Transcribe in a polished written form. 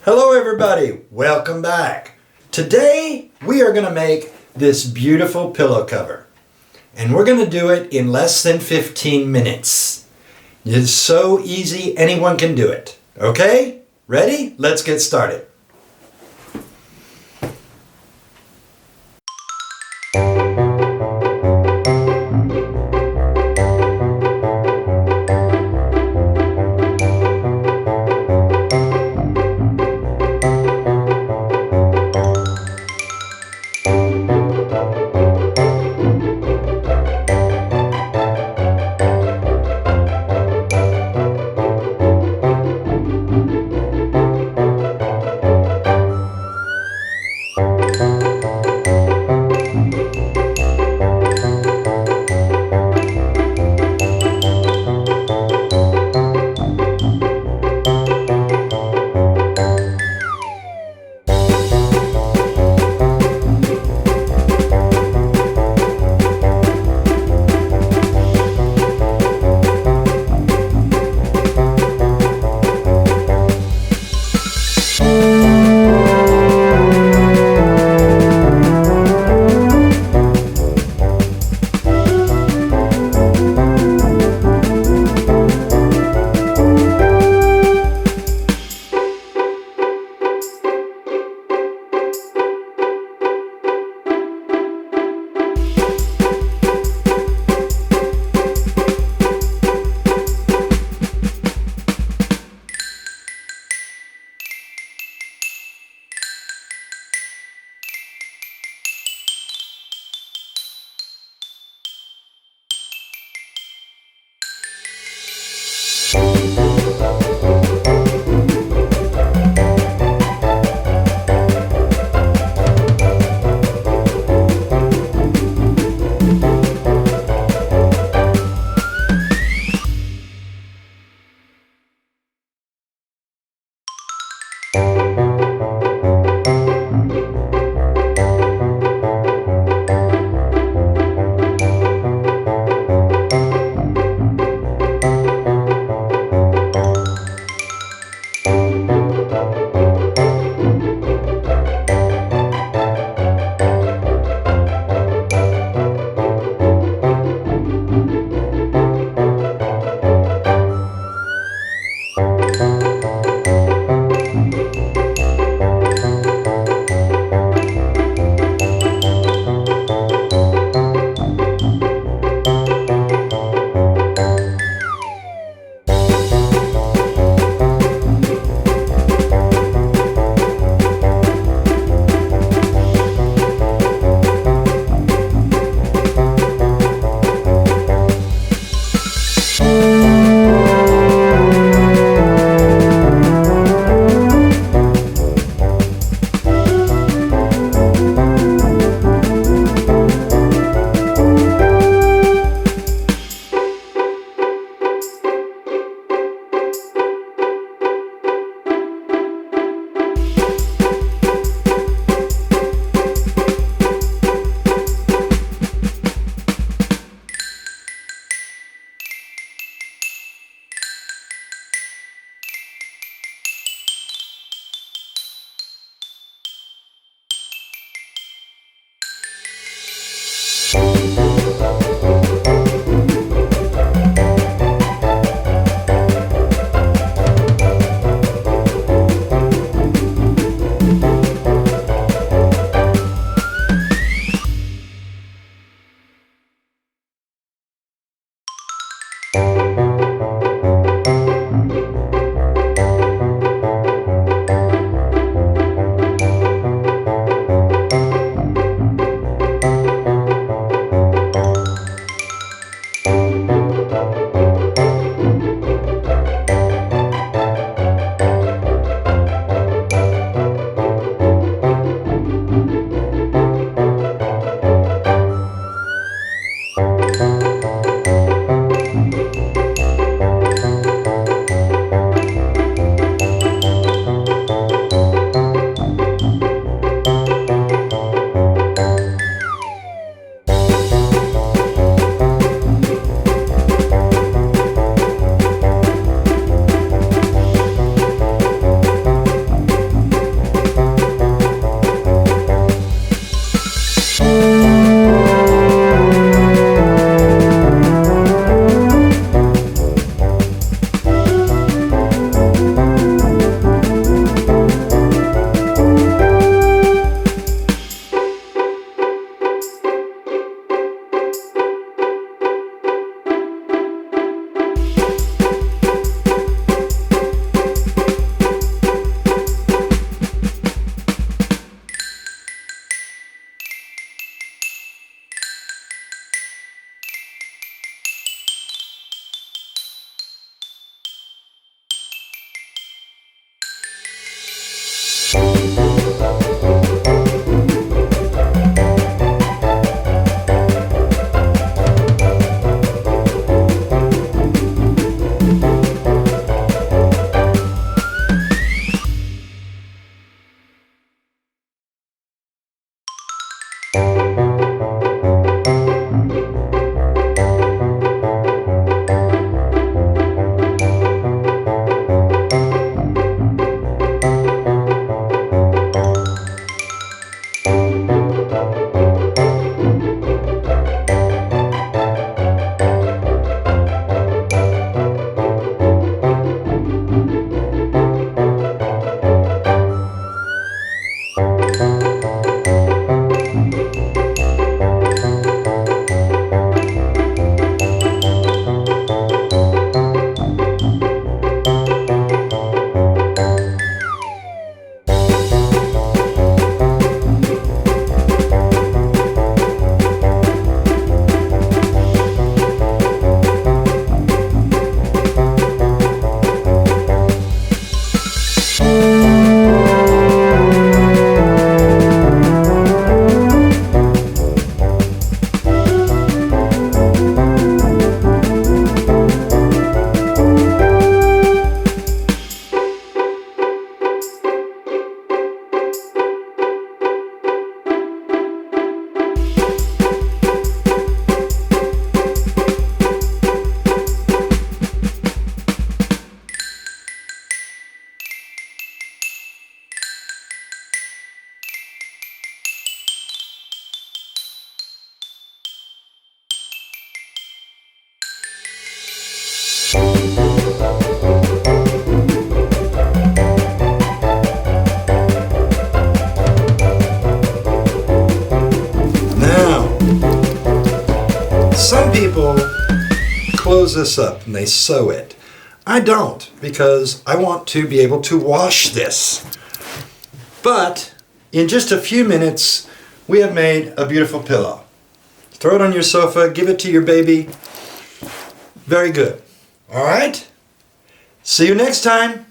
Hello everybody, welcome back. Today we are going to make this beautiful pillow cover. And we're going to do it in less than 15 minutes. It's so easy, anyone can do it. Okay? Ready? Let's get started. Some people close this up and they sew it. I don't, because I want to be able to wash this. But in just a few minutes, we have made a beautiful pillow. Throw it on your sofa, give it to your baby. Very good. All right? See you next time.